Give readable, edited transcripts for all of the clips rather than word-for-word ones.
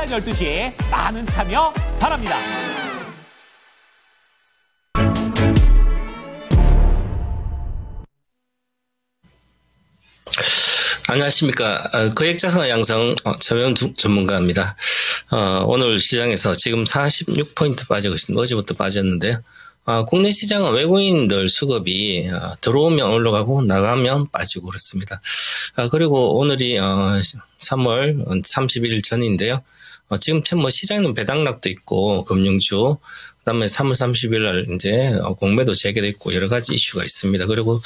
오전 12시 많은 참여 바랍니다. 안녕하십니까. 거액자산가 양성 최면 전문가입니다. 오늘 시장에서 지금 46포인트 빠지고 있습니다. 어제부터 빠졌는데요. 국내 시장은 외국인들 수급이 들어오면 올라가고 나가면 빠지고 그렇습니다. 그리고 오늘이 3월 31일 전인데요. 지금 뭐 시장에는 배당락도 있고 금융주, 그다음에 3월 30일 날 이제 공매도 재개됐고 여러 가지 이슈가 있습니다. 그리고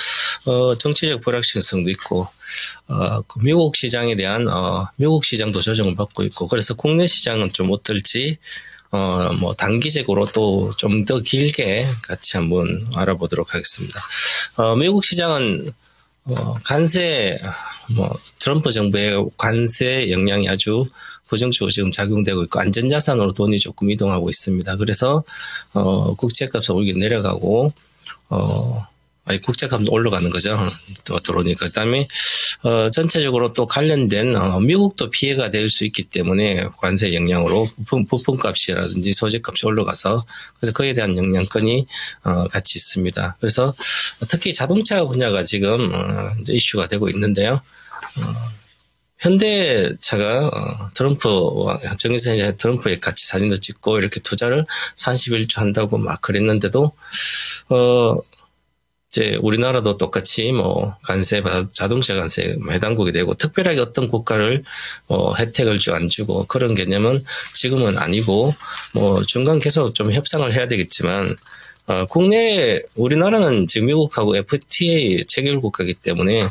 정치적 불확실성도 있고 미국 시장에 대한 미국 시장도 조정을 받고 있고, 그래서 국내 시장은 좀 어떨지 뭐 단기적으로 또 좀 더 길게 같이 한번 알아보도록 하겠습니다. 미국 시장은 관세, 트럼프 정부의 관세 영향이 아주 부정적으로 지금 작용되고 있고, 안전자산으로 돈이 조금 이동하고 있습니다. 그래서 국채값은 오히려 내려가고 국채값도 올라가는 거죠. 또 들어오니까. 그다음에 전체적으로 또 관련된 미국도 피해가 될 수 있기 때문에 관세 영향으로 부품값이라든지 소재값이 올라가서, 그래서 그에 대한 영향권이 같이 있습니다. 그래서 특히 자동차 분야가 지금 이제 이슈가 되고 있는데요. 현대차가 트럼프와 정의선 이제 트럼프에 같이 사진도 찍고 이렇게 투자를 31조 한다고 막 그랬는데도 이제 우리나라도 똑같이 뭐 관세, 자동차 관세 해당국이 되고, 특별하게 어떤 국가를 혜택을 안 주고 그런 개념은 지금은 아니고, 뭐 중간 계속 좀 협상을 해야 되겠지만, 국내 우리나라는 지금 미국하고 FTA 체결 국가이기 때문에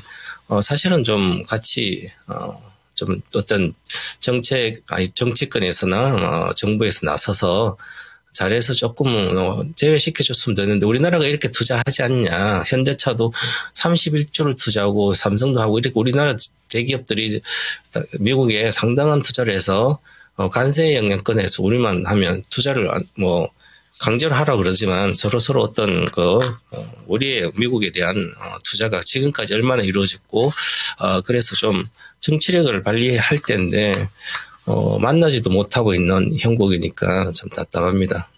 사실은 좀 같이 좀 어떤 정치권에서나 정부에서 나서서 잘해서 조금 제외시켜줬으면 되는데, 우리나라가 이렇게 투자하지 않냐. 현대차도 31조를 투자하고 삼성도 하고 이렇게 우리나라 대기업들이 미국에 상당한 투자를 해서 관세 영향권에서 우리만 하면 투자를 뭐 강제로 하라고 그러지만 서로 어떤 우리의 미국에 대한 투자가 지금까지 얼마나 이루어졌고, 그래서 좀 정치력을 발휘할 때인데 만나지도 못하고 있는 형국이니까 참 답답합니다.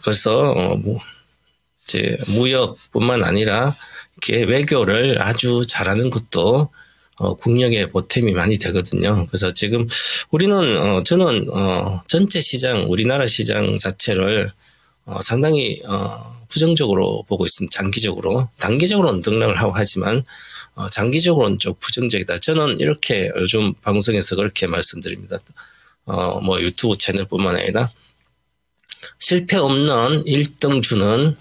그래서 이제 무역뿐만 아니라 이렇게 외교를 아주 잘하는 것도 국력의 보탬이 많이 되거든요. 그래서 지금 우리는 저는 전체 시장, 우리나라 시장 자체를 상당히 부정적으로 보고 있습니다. 장기적으로. 단기적으로는 등락을 하고 하지만 장기적으로는 좀 부정적이다. 저는 이렇게 요즘 방송에서 그렇게 말씀드립니다. 뭐 유튜브 채널뿐만 아니라 실패 없는 1등주는,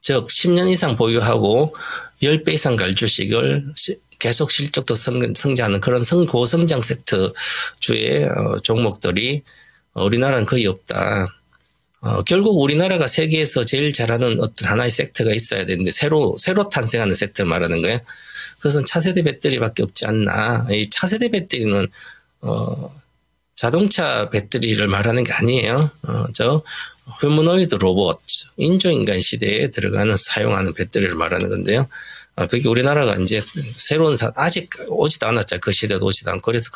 즉 10년 이상 보유하고 10배 이상 갈 주식을 계속 실적도 성장하는 그런 고성장 섹터주의 종목들이 우리나라는 거의 없다. 결국 우리나라가 세계에서 제일 잘하는 어떤 하나의 섹터가 있어야 되는데 새로 탄생하는 섹터를 말하는 거예요. 그것은 차세대 배터리밖에 없지 않나. 이 차세대 배터리는 자동차 배터리를 말하는 게 아니에요. 저 휴머노이드 로봇, 인조인간 시대에 사용하는 배터리를 말하는 건데요. 그게 우리나라가 이제 새로운 아직 오지도 않았죠. 그 시대도 오지도 않고. 그래서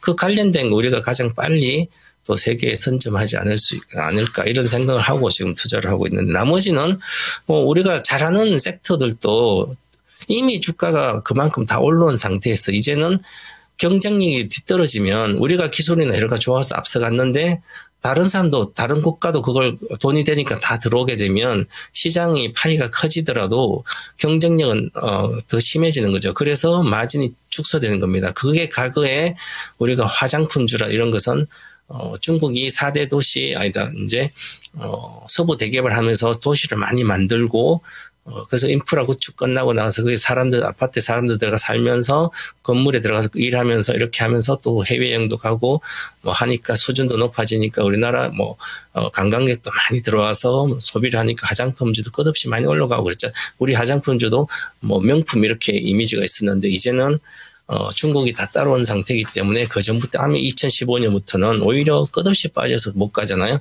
그 관련된 거 우리가 가장 빨리 또 세계에 선점하지 않을까 이런 생각을 하고 지금 투자를 하고 있는데, 나머지는 뭐 우리가 잘하는 섹터들도 이미 주가가 그만큼 다 올라온 상태에서 이제는 경쟁력이 뒤떨어지면 우리가 기술이나 이런 거 좋아서 앞서갔는데 다른 사람도 다른 국가도 그걸 돈이 되니까 다 들어오게 되면 시장이 파이가 커지더라도 경쟁력은 더 심해지는 거죠. 그래서 마진이 축소되는 겁니다. 그게 과거에 우리가 화장품주라 이런 것은 중국이 4대 도시 이제 서부 대개발 하면서 도시를 많이 만들고, 그래서 인프라 구축 끝나고 나서 그게 아파트에 사람들 들어가 살면서 건물에 들어가서 일하면서 이렇게 하면서 또 해외여행도 가고 뭐 하니까 수준도 높아지니까 우리나라 관광객도 많이 들어와서 소비를 하니까 화장품주도 끝없이 많이 올라가고 그랬죠. 우리 화장품주도 뭐 명품 이렇게 이미지가 있었는데 이제는 중국이 다 따라온 상태이기 때문에 그 전부터 2015년부터는 오히려 끝없이 빠져서 못 가잖아요.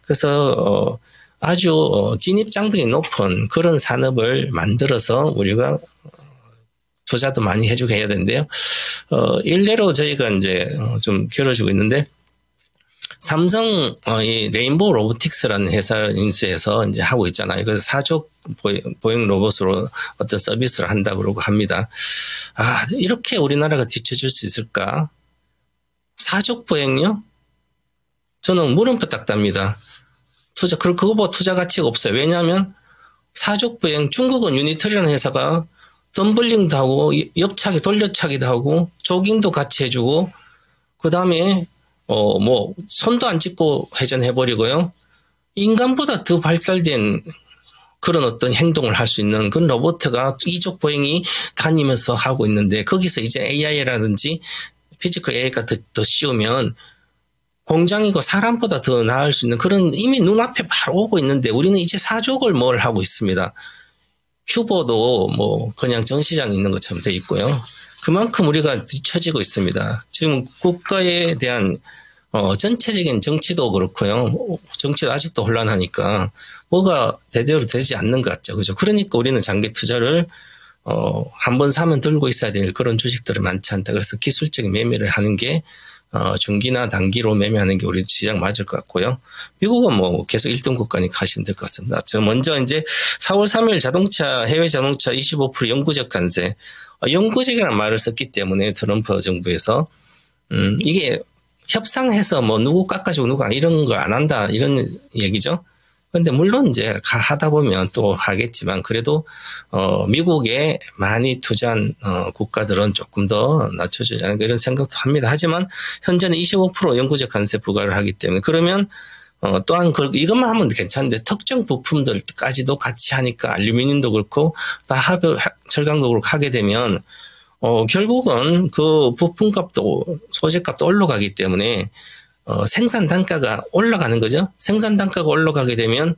그래서 아주 진입 장벽이 높은 그런 산업을 만들어서 우리가 투자도 많이 해주게 해야 되는데요. 일례로 저희가 이제 좀 길어지고 있는데, 삼성 이 레인보우 로보틱스라는 회사 인수해서 이제 하고 있잖아요. 그래서 사족 보행 로봇으로 어떤 서비스를 한다고 그러고 합니다. 아, 이렇게 우리나라가 뒤처질 수 있을까? 사족 보행요? 저는 물음표 딱 답니다. 그거보다 투자 가치가 없어요. 왜냐하면 사족 보행, 중국은 유니트리라는 회사가 덤블링도 하고 옆차기 돌려차기도 하고 조깅도 같이 해주고, 그 다음에 뭐 손도 안 짚고 회전해버리고요. 인간보다 더 발달된 그런 어떤 행동을 할 수 있는 그런 로봇가 이족 보행이 다니면서 하고 있는데, 거기서 이제 AI라든지 피지컬 AI가 더 씌우면 공장이고 사람보다 더 나을 수 있는 그런 이미 눈앞에 바로 오고 있는데, 우리는 이제 사족을 뭘 하고 있습니다. 휴보도 뭐 그냥 전시장에 있는 것처럼 돼 있고요. 그만큼 우리가 뒤처지고 있습니다. 지금 국가에 대한 전체적인 정치도 그렇고요. 정치도 아직도 혼란하니까 뭐가 제대로 되지 않는 것 같죠. 그죠? 그러니까 우리는 장기 투자를 한 번 사면 들고 있어야 될 그런 주식들이 많지 않다. 그래서 기술적인 매매를 하는 게 중기나 단기로 매매하는 게 우리 시장 맞을 것 같고요. 미국은 뭐 계속 1등 국가니까 하시면 될 것 같습니다. 저 먼저 이제 4월 3일 해외 자동차 25% 영구적 관세. 영구적이라는 말을 썼기 때문에 트럼프 정부에서 이게 협상해서 뭐 누구 깎아주고 누구 이런 거 안 한다 이런 얘기죠. 그런데 물론 이제 하다 보면 또 하겠지만, 그래도 미국에 많이 투자한 국가들은 조금 더 낮춰주지 않을까 이런 생각도 합니다. 하지만 현재는 25% 영구적 관세 부과를 하기 때문에, 그러면 또한 이것만 하면 괜찮은데 특정 부품들까지도 같이 하니까 알루미늄도 그렇고 다 철강도 그렇고 하게 되면 결국은 그 부품값도 소재값도 올라가기 때문에 생산 단가가 올라가는 거죠. 생산 단가가 올라가게 되면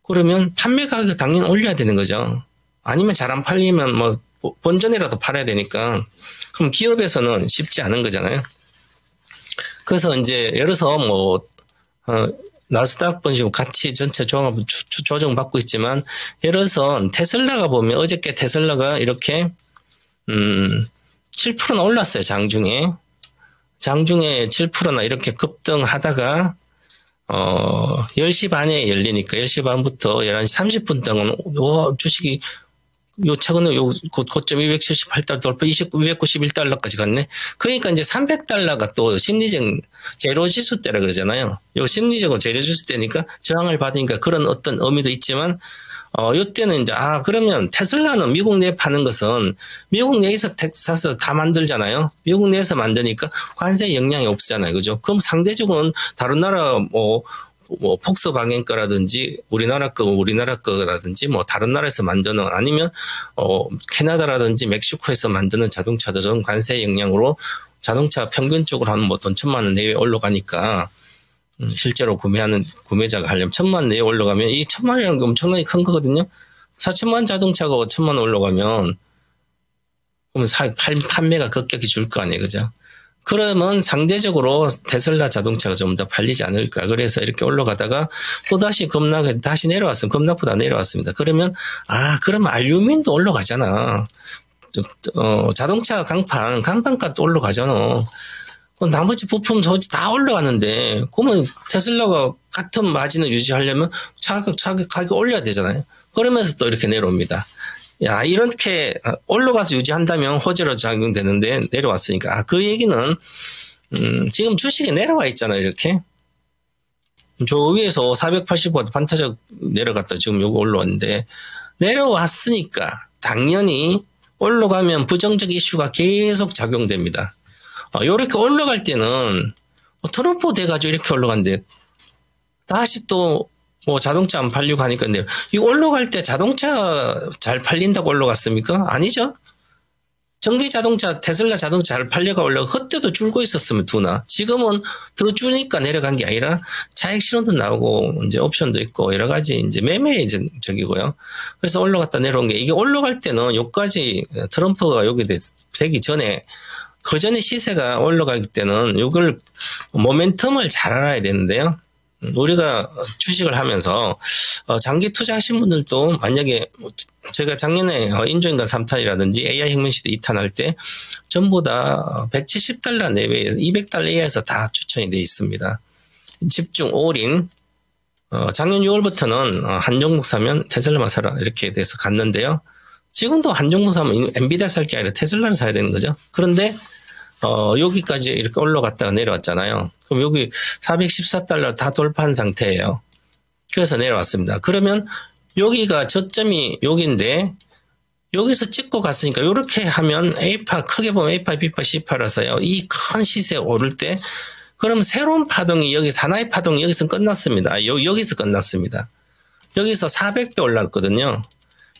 그러면 판매 가격 당연히 올려야 되는 거죠. 아니면 잘 안 팔리면 뭐 본전이라도 팔아야 되니까, 그럼 기업에서는 쉽지 않은 거잖아요. 그래서 이제 예를 들어서 뭐 나스닥 본식 같이 전체 종합 조정받고 있지만, 예를 들어서 테슬라가 보면 어저께 테슬라가 이렇게 7%나 올랐어요. 장중에 7%나 이렇게 급등하다가 10시 반에 열리니까 10시 반부터 11시 30분 동안 주식이 최근에 고점 278달러 돌파 291달러까지 갔네. 그러니까 이제 300달러가 또 심리적 제로 지수 때라 그러잖아요. 요 심리적으로 제로 지수 때니까 저항을 받으니까 그런 어떤 의미도 있지만, 요때는 이제, 그러면 테슬라는 미국 내에 파는 것은 미국 내에서 텍사스 다 만들잖아요. 미국 내에서 만드니까 관세 영향이 없잖아요. 그죠? 그럼 상대적으로는 다른 나라 뭐 폭스바겐 거라든지 우리나라 거라든지 뭐 다른 나라에서 만드는, 아니면 캐나다라든지 멕시코에서 만드는 자동차들은 관세 영향으로 자동차 평균적으로 한 뭐 돈 1,000만 원 내외 올라가니까, 실제로 구매하는 구매자가 하려면 1,000만 원 내에 올라가면, 이 1,000만 원이라는 게 엄청나게 큰 거거든요. 4천만 원 자동차가 5천만 원 올라가면 그러면 판매가 급격히 줄 거 아니에요. 그죠? 그러면 상대적으로 테슬라 자동차가 좀 더 팔리지 않을까. 그래서 이렇게 올라가다가 또다시 다시 내려왔습니다. 급락보다 내려왔습니다. 그러면 그러면 알루미늄도 올라가잖아. 자동차 강판값도 올라가잖아. 나머지 부품 소지 다 올라가는데, 그러면 테슬라가 같은 마진을 유지하려면 가격 올려야 되잖아요. 그러면서 또 이렇게 내려옵니다. 이렇게 올라가서 유지한다면 호재로 작용되는데 내려왔으니까. 그 얘기는 지금 주식이 내려와 있잖아요. 이렇게 저 위에서 480원 반타작 내려갔다 지금 요거 올라왔는데, 내려왔으니까 당연히 올라가면 부정적 이슈가 계속 작용됩니다. 이렇게 올라갈 때는 트럼프 돼가지고 이렇게 올라간대. 다시 또 뭐 자동차 안 팔리고 하니까, 근데 이 올라갈 때 자동차 잘 팔린다고 올라갔습니까? 아니죠. 전기 자동차, 테슬라 자동차 잘 팔려가 올라가. 그때도 줄고 있었으면 두나. 지금은 더 주니까 내려간 게 아니라 차익 실현도 나오고 이제 옵션도 있고 여러 가지 이제 매매적이고요. 그래서 올라갔다 내려온 게, 이게 올라갈 때는 여기까지 트럼프가 여기 되기 전에, 그 전에 시세가 올라가기 때는 이걸 모멘텀을 잘 알아야 되는데요. 우리가 주식을 하면서 장기 투자하신 분들도 만약에 제가 작년에 인조인간 3탄이라든지 AI 혁명시대 2탄 할 때 전부 다 $170 내외에서 $200 이하에서 다 추천이 되어 있습니다. 집중 올인. 작년 6월부터는 한 종목 사면 테슬라만 사라 이렇게 돼서 갔는데요. 지금도 한 종목 사면 엔비디아 살 게 아니라 테슬라를 사야 되는 거죠. 그런데 여기까지 이렇게 올라갔다가 내려왔잖아요. 그럼 여기 $414 다 돌파한 상태예요. 그래서 내려왔습니다. 그러면 여기가 저점이 여기인데 여기서 찍고 갔으니까 이렇게 하면 A파 크게 보면 A파, B파, C파라서요. 이 큰 시세 오를 때 그럼 새로운 파동이 여기 하나의 파동이 여기서 끝났습니다. 여기서 끝났습니다. 여기서 400배 올랐거든요.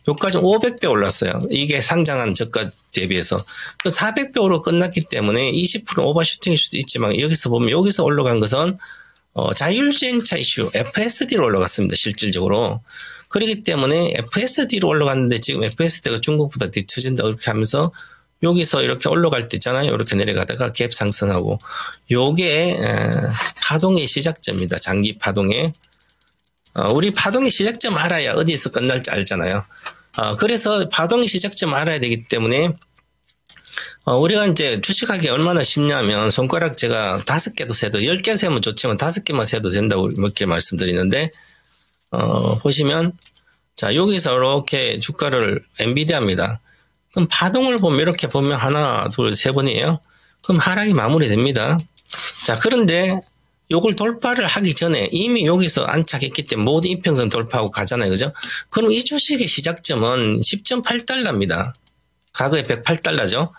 여기까지 500배 올랐어요. 이게 상장한 저가 대비해서. 400배로 끝났기 때문에 20% 오버슈팅일 수도 있지만 여기서 보면 여기서 올라간 것은 자율주행차 이슈 FSD로 올라갔습니다. 실질적으로. 그렇기 때문에 FSD로 올라갔는데 지금 FSD가 중국보다 뒤처진다 이렇게 하면서 여기서 이렇게 올라갈 때 있잖아요. 이렇게 내려가다가 갭 상승하고 요게 파동의 시작점입니다. 장기 파동의. 우리 파동의 시작점 알아야 어디에서 끝날지 알잖아요. 그래서 파동의 시작점 알아야 되기 때문에 우리가 이제 주식하기 얼마나 쉽냐면 손가락 제가 5개도 세도 10개 세면 좋지만 5개만 세도 된다고 몇 개 말씀드리는데 보시면 자 여기서 이렇게 주가를 엔비디아입니다. 그럼 파동을 보면 이렇게 보면 하나 둘 세 번이에요. 그럼 하락이 마무리됩니다. 자 그런데 요걸 돌파를 하기 전에 이미 여기서 안착했기 때문에 모든 이평선 돌파하고 가잖아요. 그죠? 그럼 이 주식의 시작점은 10.8달러입니다. 과거에 108달러죠.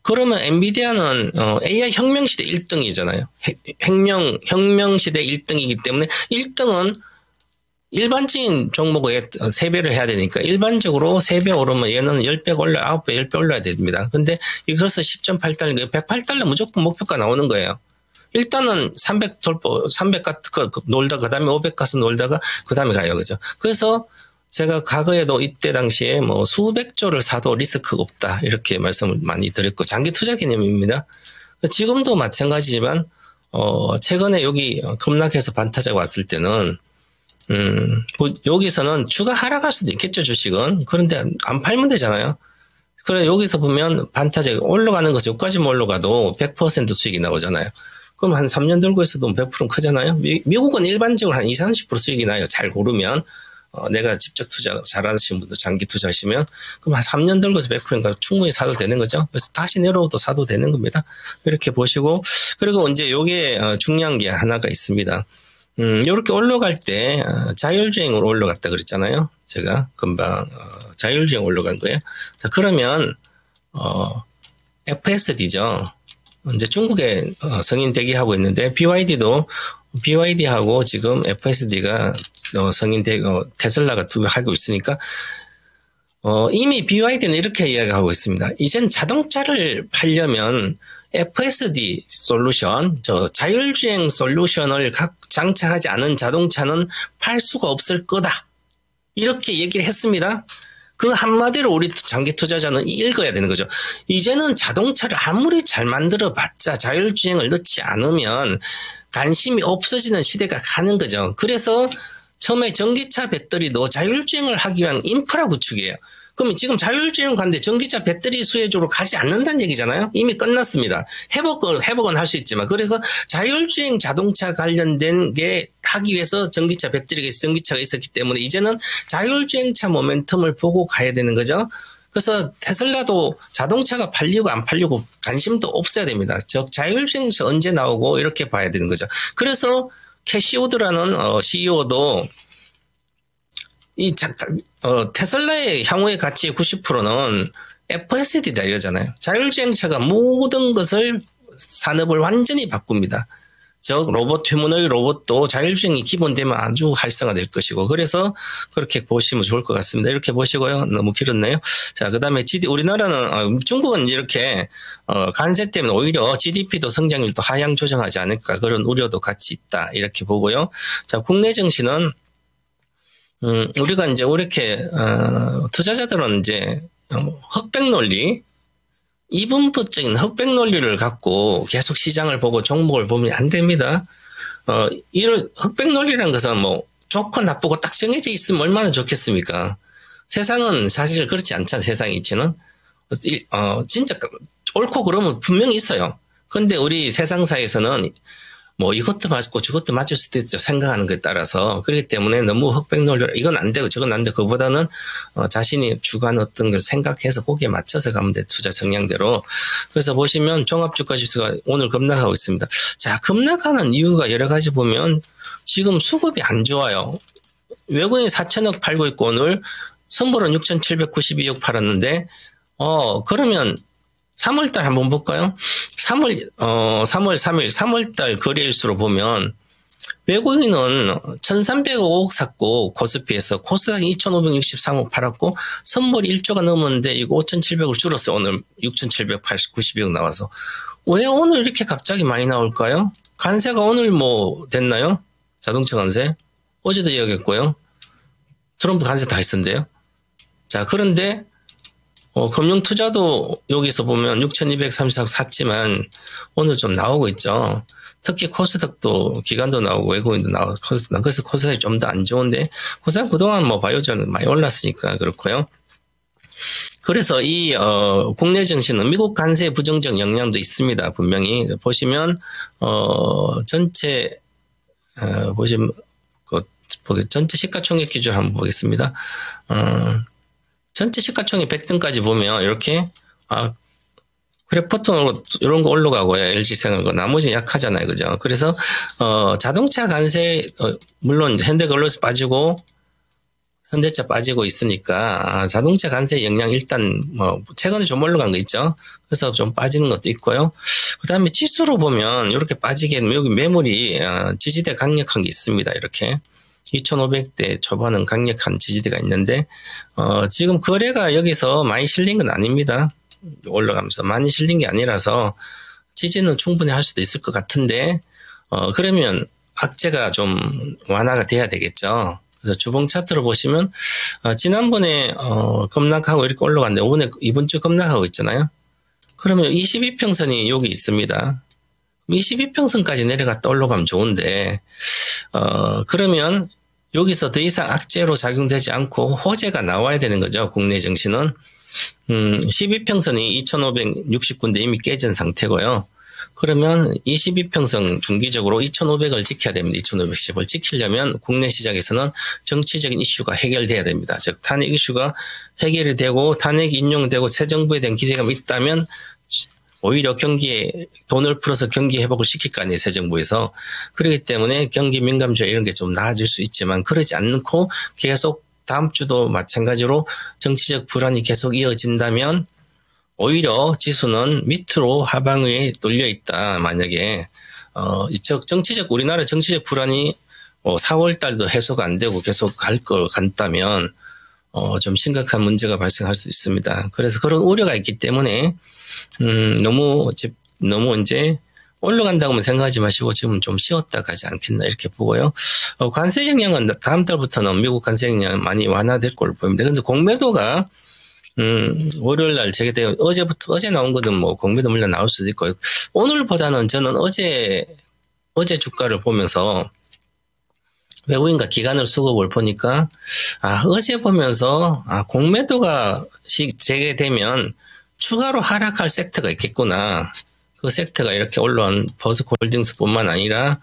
그러면 엔비디아는 AI 혁명시대 1등이잖아요. 혁명시대 1등이기 때문에 1등은 일반적인 종목에 3배를 해야 되니까 일반적으로 3배 오르면 얘는 10배 올라 9배 10배 올라야 됩니다. 근데 이것서 10.8달러 108달러 무조건 목표가 나오는 거예요. 일단은 300 돌파, 300 놀다가, 그 다음에 500 가서 놀다가, 그 다음에 가요. 그죠? 그래서 제가 과거에도 이때 당시에 뭐 수백조를 사도 리스크가 없다. 이렇게 말씀을 많이 드렸고, 장기 투자 개념입니다. 지금도 마찬가지지만, 최근에 여기 급락해서 반타작 왔을 때는, 여기서는 주가 하락할 수도 있겠죠, 주식은. 그런데 안 팔면 되잖아요. 그래, 여기서 보면 반타작 올라가는 것이 여기까지만 올라가도 100% 수익이 나오잖아요. 그럼 한 3년 들고 있어도 100%는 크잖아요. 미국은 일반적으로 한 20, 30% 수익이 나요. 잘 고르면. 내가 직접 투자 잘하시는 분들 장기 투자하시면 그럼 한 3년 들고서 100%니까 충분히 사도 되는 거죠. 그래서 다시 내려오도 사도 되는 겁니다. 이렇게 보시고 그리고 이제 요게 중요한 게 하나가 있습니다. 요렇게 올라갈 때 자율주행으로 올라갔다 그랬잖아요. 제가 금방 자율주행 올라간 거예요. 자, 그러면 FSD죠. 이제 중국에 승인 대기하고 있는데 BYD하고 지금 FSD가 승인 테슬라가 하고 있으니까 이미 BYD는 이렇게 이야기하고 있습니다. 이젠 자동차를 팔려면 FSD 솔루션, 자율주행 솔루션을 장착하지 않은 자동차는 팔 수가 없을 거다. 이렇게 얘기를 했습니다. 그 한마디로 우리 장기 투자자는 읽어야 되는 거죠. 이제는 자동차를 아무리 잘 만들어 봤자 자율주행을 넣지 않으면 관심이 없어지는 시대가 가는 거죠. 그래서 처음에 전기차 배터리도 자율주행을 하기 위한 인프라 구축이에요. 그럼 지금 자율주행 가는데 전기차 배터리 수혜적으로 가지 않는다는 얘기잖아요. 이미 끝났습니다. 회복은 할 수 있지만 그래서 자율주행 자동차 관련된 게 하기 위해서 전기차가 있었기 때문에 이제는 자율주행차 모멘텀을 보고 가야 되는 거죠. 그래서 테슬라도 자동차가 팔리고 안 팔리고 관심도 없어야 됩니다. 즉 자율주행차 언제 나오고 이렇게 봐야 되는 거죠. 그래서 캐시 우드라는 CEO도 테슬라의 향후의 가치의 90%는 FSD다 이러잖아요. 자율주행차가 모든 것을 산업을 완전히 바꿉니다. 즉 휴머노이드 로봇도 자율주행이 기본되면 아주 활성화될 것이고 그래서 그렇게 보시면 좋을 것 같습니다. 이렇게 보시고요. 너무 길었네요. 자, 그다음에 우리나라는 중국은 이렇게 관세 때문에 오히려 GDP도 성장률도 하향 조정하지 않을까 그런 우려도 같이 있다 이렇게 보고요. 자, 국내 증시는 우리가 이제 이렇게 투자자들은 이제 흑백 논리 이분법적인 흑백 논리를 갖고 계속 시장을 보고 종목을 보면 안 됩니다. 이런 흑백 논리라는 것은 뭐 좋고 나쁘고 딱 정해져 있으면 얼마나 좋겠습니까? 세상은 사실 그렇지 않잖아요. 세상의 이치는. 진짜 옳고 그름은 분명히 있어요. 근데 우리 세상사에서는 뭐 이것도 맞고 저것도 맞을 수도 있죠. 생각하는 것에 따라서. 그렇기 때문에 너무 흑백 논리, 이건 안 되고 저건 안 되고 그보다는 자신이 주관 어떤 걸 생각해서 거기에 맞춰서 가면 돼. 투자 성향대로. 그래서 보시면 종합주가 지수가 오늘 급락하고 있습니다. 자, 급락하는 이유가 여러 가지 보면 지금 수급이 안 좋아요. 외국인이 4천억 팔고 있고 오늘 선물은 6,792억 팔았는데 그러면 3월달 한번 볼까요? 3월 3일, 3월달 거래일수로 보면 외국인은 1,305억 샀고 코스피에서 코스닥이 2,563억 팔았고 선물이 1조가 넘었는데 이거 5,700을 줄었어요. 오늘 6,790억 나와서. 왜 오늘 이렇게 갑자기 많이 나올까요? 관세가 오늘 뭐 됐나요? 자동차 관세? 어제도 이야기했고요. 트럼프 관세 다 했었는데요. 자, 그런데 금융투자도 여기서 보면 6,234억 샀지만 오늘 좀 나오고 있죠. 특히 코스닥도 기관도 나오고 외국인도 나오고 그래서 코스닥이 좀 더 안 좋은데 코스닥 그동안 뭐 바이오전은 많이 올랐으니까 그렇고요. 그래서 이 국내 증시는 미국 관세의 부정적 영향도 있습니다. 분명히 보시면 전체 보시면 전체 시가총액 기준 한번 보겠습니다. 전체 시가총액 100등까지 보면 이렇게 그래프톤으로 이런 거 올라가고요. LG생활 나머지 약하잖아요, 그죠? 그래서 자동차 관세 물론 현대글로스 빠지고 현대차 빠지고 있으니까 자동차 관세 영향 일단 뭐 최근에 좀 올라간 거 있죠. 그래서 좀 빠지는 것도 있고요. 그다음에 지수로 보면 이렇게 빠지게 여기 매물이 지지대 강력한 게 있습니다. 이렇게. 2,500대 초반은 강력한 지지대가 있는데 지금 거래가 여기서 많이 실린 건 아닙니다. 올라가면서 많이 실린 게 아니라서 지지는 충분히 할 수도 있을 것 같은데 그러면 악재가 좀 완화가 돼야 되겠죠. 그래서 주봉 차트로 보시면 지난번에 급락하고 이렇게 올라갔는데 이번 주 급락하고 있잖아요. 그러면 22평선이 여기 있습니다. 22평선까지 내려갔다 올라가면 좋은데 그러면 여기서 더 이상 악재로 작용되지 않고 호재가 나와야 되는 거죠. 국내 증시는 12평선이 2,569인데 이미 깨진 상태고요. 그러면 22평선 중기적으로 2,500을 지켜야 됩니다. 2,510을 지키려면 국내 시장에서는 정치적인 이슈가 해결돼야 됩니다. 즉 탄핵 이슈가 해결이 되고 탄핵이 인용되고 새 정부에 대한 기대감이 있다면 오히려 경기에 돈을 풀어서 경기 회복을 시킬 거 아니에요, 새 정부에서. 그렇기 때문에 경기 민감주의 이런 게 좀 나아질 수 있지만 그러지 않고 계속 다음 주도 마찬가지로 정치적 불안이 계속 이어진다면 오히려 지수는 밑으로 하방에 뚫려 있다. 만약에 우리나라 정치적 불안이 4월 달도 해소가 안 되고 계속 갈 걸 간다면 좀 심각한 문제가 발생할 수 있습니다. 그래서 그런 우려가 있기 때문에 너무 이제 올라간다고만 생각하지 마시고 지금 좀 쉬었다 가지 않겠나 이렇게 보고요. 관세 영향은 다음 달부터는 미국 관세 영향 많이 완화될 걸로 보입니다. 그런데 공매도가 월요일 날 재개되고 어제 나온 거는 뭐 공매도 물량 나올 수도 있고 오늘보다는 저는 어제 주가를 보면서 외국인과 기관을 수급을 보니까 어제 보면서 공매도가 재개되면 추가로 하락할 섹터가 있겠구나. 그 섹터가 이렇게 올라온 버스홀딩스뿐만 아니라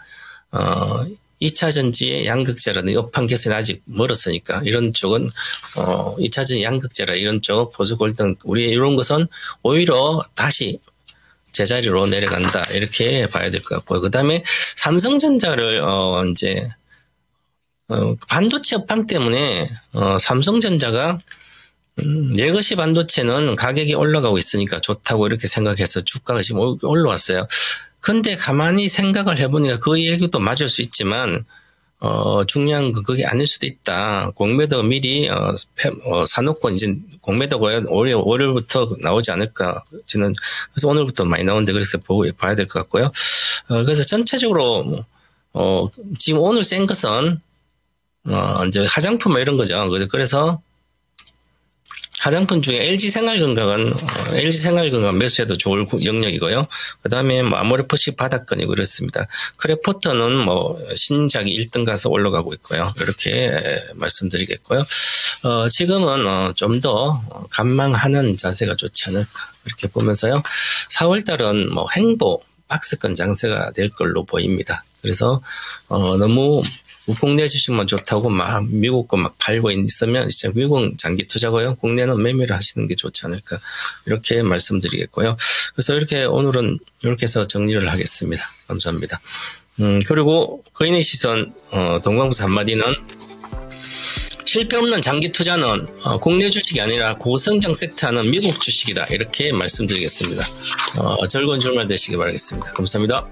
2차전지의 양극재라든지 업황 개선이 아직 멀었으니까 이런 쪽은 2차전지 양극재라 이런 쪽 버스홀딩 우리 이런 것은 오히려 다시 제자리로 내려간다 이렇게 봐야 될 것 같고요. 그다음에 삼성전자를 이제 반도체 업황 때문에 삼성전자가 레거시 반도체는 가격이 올라가고 있으니까 좋다고 이렇게 생각해서 주가가 지금 올라왔어요. 근데 가만히 생각을 해보니까 그 얘기도 맞을 수 있지만 중요한 건 그게 아닐 수도 있다. 공매도 미리 사놓고 이제 공매도가 월요일부터 나오지 않을까. 저는 그래서 오늘부터 많이 나오는데 그래서 봐야 될 것 같고요. 그래서 전체적으로 지금 오늘 센 것은 이제 화장품 이런 거죠. 그래서 화장품 중에 LG생활건강은 LG생활건강 매수해도 좋을 영역이고요. 그다음에 뭐 아모레퍼시 바닥권이고 그렇습니다. 크레포터는 뭐 신작이 1등 가서 올라가고 있고요. 이렇게 말씀드리겠고요. 지금은 좀 더 관망하는 자세가 좋지 않을까 이렇게 보면서요. 4월달은 뭐 횡보 박스권 장세가 될 걸로 보입니다. 그래서 너무 국내 주식만 좋다고 막 미국 거 막 팔고 있으면 진짜 미국 장기 투자고요. 국내는 매매를 하시는 게 좋지 않을까 이렇게 말씀드리겠고요. 그래서 이렇게 오늘은 이렇게 해서 정리를 하겠습니다. 감사합니다. 그리고 거인의 시선 동광부사 한마디는 실패 없는 장기 투자는 국내 주식이 아니라 고성장 섹터는 미국 주식이다 이렇게 말씀드리겠습니다. 즐거운 주말 되시기 바라겠습니다. 감사합니다.